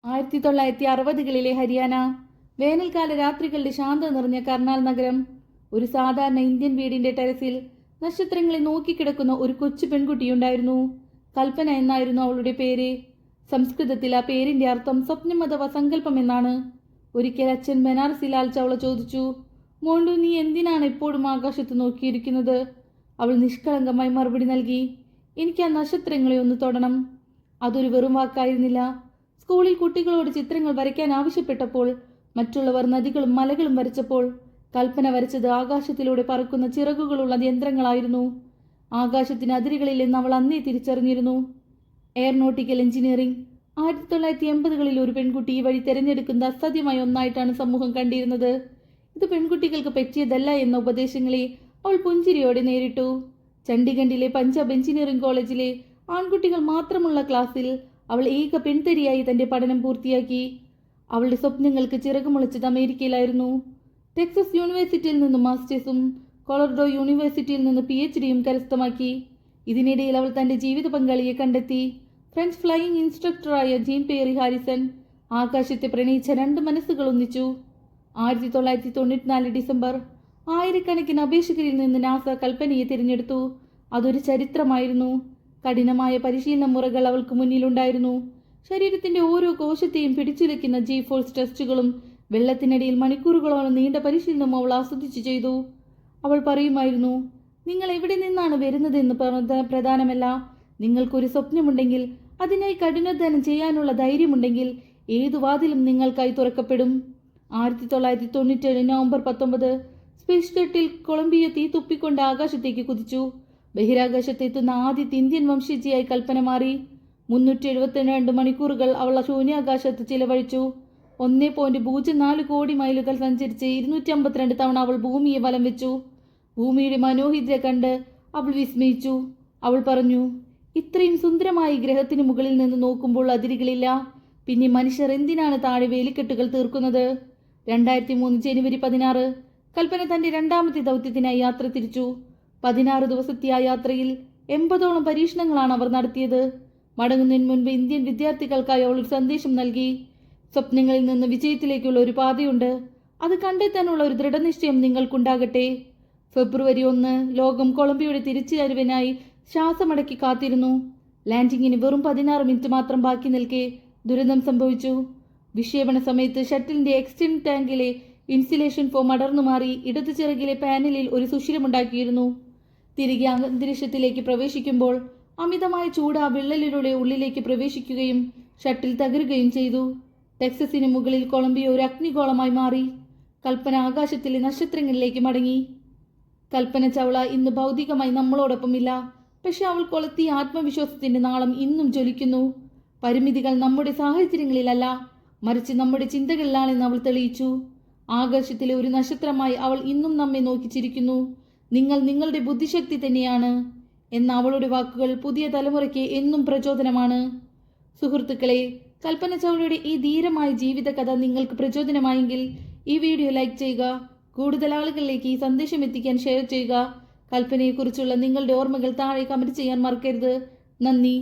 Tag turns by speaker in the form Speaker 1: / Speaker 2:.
Speaker 1: 1960-കളിലെ ഹരിയാന. വേനൽക്കാല രാത്രികളുടെ ശാന്തത നിറഞ്ഞ കർണാൽ നഗരം. ഒരു സാധാരണ ഇന്ത്യൻ വീടിന്റെ ടെറസിൽ നക്ഷത്രങ്ങളെ നോക്കിക്കിടക്കുന്ന ഒരു കൊച്ചു പെൺകുട്ടിയുണ്ടായിരുന്നു. കൽപ്പന എന്നായിരുന്നു അവളുടെ പേര്. സംസ്കൃതത്തിൽ ആ പേരിന്റെ അർത്ഥം സ്വപ്നം അഥവാ സങ്കല്പം എന്നാണ്. ഒരിക്കൽ അച്ഛൻ ബനാറസിലാൽ ചൗള ചോദിച്ചു, മോണ്ടു, നീ എന്തിനാണ് എപ്പോഴും ആകാശത്ത് നോക്കിയിരിക്കുന്നത്? അവൾ നിഷ്കളങ്കമായി മറുപടി നൽകി, എനിക്ക് ആ നക്ഷത്രങ്ങളെ ഒന്ന് തൊടണം. അതൊരു വെറും വാക്കായിരുന്നില്ല. സ്കൂളിൽ കുട്ടികളോട് ചിത്രങ്ങൾ വരയ്ക്കാൻ ആവശ്യപ്പെട്ടപ്പോൾ, മറ്റുള്ളവർ നദികളും മലകളും വരച്ചപ്പോൾ, കൽപ്പന വരച്ചത് ആകാശത്തിലൂടെ പറക്കുന്ന ചിറകുകളുള്ള യന്ത്രങ്ങളായിരുന്നു. ആകാശത്തിന് അതിരുകളില്ലെന്ന് അവൾ അന്നേ തിരിച്ചറിഞ്ഞിരുന്നു. Aeronautical engineering. 1980-കളിൽ ഒരു പെൺകുട്ടി ഈ വഴി തിരഞ്ഞെടുക്കുന്ന അസാധ്യമായ ഒന്നായിട്ടാണ് സമൂഹം കണ്ടിരുന്നത്. ഇത് പെൺകുട്ടികൾക്ക് പറ്റിയതല്ല എന്ന ഉപദേശങ്ങളെ അവൾ പുഞ്ചിരിയോടെ നേരിട്ടു. ചണ്ഡീഗഡിലെ പഞ്ചാബ് എഞ്ചിനീയറിംഗ് കോളേജിലെ ആൺകുട്ടികൾ മാത്രമുള്ള ക്ലാസ്സിൽ അവൾ ഏക പെൺതരിയായി തന്റെ പഠനം പൂർത്തിയാക്കി. അവളുടെ സ്വപ്നങ്ങൾക്ക് ചിറകുമുളച്ചത് അമേരിക്കയിലായിരുന്നു. ടെക്സസ് യൂണിവേഴ്സിറ്റിയിൽ നിന്ന് മാസ്റ്റേഴ്സും കൊളറാഡോ യൂണിവേഴ്സിറ്റിയിൽ നിന്ന് PhDയും കരസ്ഥമാക്കി. ഇതിനിടയിൽ അവൾ തന്റെ ജീവിത പങ്കാളിയെ കണ്ടെത്തി. ഫ്രഞ്ച് ഫ്ലൈയിങ് ഇൻസ്ട്രക്ടറായ ജീൻ പേറി ഹാരിസൺ. ആകാശത്തെ പ്രണയിച്ച രണ്ട് മനസ്സുകൾ ഒന്നിച്ചു. 1994 ഡിസംബർ. ആയിരക്കണക്കിന് അപേക്ഷകരിൽ നിന്ന് നാസ കൽപ്പനയെ തിരഞ്ഞെടുത്തു. അതൊരു ചരിത്രമായിരുന്നു. കഠിനമായ പരിശീലന മുറകൾ അവൾക്ക് മുന്നിലുണ്ടായിരുന്നു. ശരീരത്തിന്റെ ഓരോ കോശത്തെയും പിടിച്ചുലയ്ക്കുന്ന G-ഫോഴ്സ് ടെസ്റ്റുകളും വെള്ളത്തിനടിയിൽ മണിക്കൂറുകളോളം നീണ്ട പരിശീലനവും അവൾ ആസ്വദിച്ചു ചെയ്തു. അവൾ പറയുമായിരുന്നു, നിങ്ങൾ എവിടെ നിന്നാണ് വരുന്നതെന്ന് പ്രധാനമല്ല. നിങ്ങൾക്കൊരു സ്വപ്നമുണ്ടെങ്കിൽ, അതിനായി കഠിനാധ്വാനം ചെയ്യാനുള്ള ധൈര്യമുണ്ടെങ്കിൽ, ഏതു വാതിലും നിങ്ങൾക്കായി തുറക്കപ്പെടും. 1997 നവംബർ 19 സ്പേസ് ഷട്ടിൽ കൊളംബിയ തീ തുപ്പിക്കൊണ്ട് ആകാശത്തേക്ക് കുതിച്ചു. ബഹിരാകാശത്തെത്തുന്ന ആദ്യത്തെ ഇന്ത്യൻ വംശജിയായി കൽപ്പന മാറി. 372 മണിക്കൂറുകൾ അവൾ ശൂന്യാകാശത്ത് ചിലവഴിച്ചു. 1.04 കോടി മൈലുകൾ സഞ്ചരിച്ച് 252 തവണ അവൾ ഭൂമിയെ വലം വെച്ചു. ഭൂമിയുടെ മനോഹിദ്ര കണ്ട് അവൾ വിസ്മയിച്ചു. അവൾ പറഞ്ഞു, ഇത്രയും സുന്ദരമായി ഗ്രഹത്തിന് മുകളിൽ നിന്ന് നോക്കുമ്പോൾ അതിരുകളില്ല. പിന്നെ മനുഷ്യർ എന്തിനാണ് താഴെ വേലിക്കെട്ടുകൾ തീർക്കുന്നത്? 2003 ജനുവരി 16 കൽപ്പന തന്റെ രണ്ടാമത്തെ ദൗത്യത്തിനായി യാത്ര തിരിച്ചു. 16 ദിവസത്തെ ആ യാത്രയിൽ 80ഓളം പരീക്ഷണങ്ങളാണ് അവർ നടത്തിയത്. മടങ്ങുന്നതിന് മുൻപ് ഇന്ത്യൻ വിദ്യാർത്ഥികൾക്കായി അവൾ ഒരു സന്ദേശം നൽകി. സ്വപ്നങ്ങളിൽ നിന്ന് വിജയത്തിലേക്കുള്ള ഒരു പാതയുണ്ട്. അത് കണ്ടെത്താനുള്ള ഒരു ദൃഢനിശ്ചയം നിങ്ങൾക്കുണ്ടാകട്ടെ. ഫെബ്രുവരി 1 ലോകം കൊളംബിയയുടെ തിരിച്ചുവരവിനായി ശ്വാസമടക്കി കാത്തിരുന്നു. ലാൻഡിങ്ങിന് വെറും 16 മിനിറ്റ് മാത്രം ബാക്കി നിൽക്കെ ദുരന്തം സംഭവിച്ചു. വിക്ഷേപണ സമയത്ത് ഷട്ടിലിന്റെ എക്സ്റ്റേണൽ ടാങ്കിലെ ഇൻസുലേഷൻ ഫോം അടർന്നുമാറി ഇടതു ചിറകിലെ പാനലിൽ ഒരു സുഷിരമുണ്ടാക്കിയിരുന്നു. തിരികെ അന്തരീക്ഷത്തിലേക്ക് പ്രവേശിക്കുമ്പോൾ അമിതമായ ചൂട് ആ വിള്ളലിലൂടെ ഉള്ളിലേക്ക് പ്രവേശിക്കുകയും ഷട്ടിൽ തകരുകയും ചെയ്തു. ടെക്സസിന് മുകളിൽ കൊളംബിയ ഒരു അഗ്നിഗോളമായി മാറി. കൽപ്പന ആകാശത്തിലെ നക്ഷത്രങ്ങളിലേക്ക് മടങ്ങി. കൽപ്പന ചൗള ഇന്ന് ഭൗതികമായി നമ്മളോടൊപ്പമില്ല. പക്ഷെ അവൾ കൊളുത്തിയ ആത്മവിശ്വാസത്തിന്റെ നാളം ഇന്നും ജ്വലിക്കുന്നു. പരിമിതികൾ നമ്മുടെ സാഹചര്യങ്ങളിലല്ല, മറിച്ച് നമ്മുടെ ചിന്തകളിലാണെന്ന് അവൾ തെളിയിച്ചു. ആകാശത്തിലെ ഒരു നക്ഷത്രമായി അവൾ ഇന്നും നമ്മെ നോക്കി ചിരിക്കുന്നു. നിങ്ങൾ നിങ്ങളുടെ ബുദ്ധിശക്തി തന്നെയാണ് എന്ന അവളുടെ വാക്കുകൾ പുതിയ തലമുറയ്ക്ക് എന്നും പ്രചോദനമാണ്. സുഹൃത്തുക്കളെ, കൽപ്പന ചൗളയുടെ ഈ ധീരമായ ജീവിതകഥ നിങ്ങൾക്ക് പ്രചോദനമായെങ്കിൽ ഈ വീഡിയോ ലൈക്ക് ചെയ്യുക. കൂടുതൽ ആളുകളിലേക്ക് ഈ സന്ദേശം എത്തിക്കാൻ ഷെയർ ചെയ്യുക. കൽപ്പനയെക്കുറിച്ചുള്ള നിങ്ങളുടെ ഓർമ്മകൾ താഴെ കമന്റ് ചെയ്യാൻ മറക്കരുത്. നന്ദി.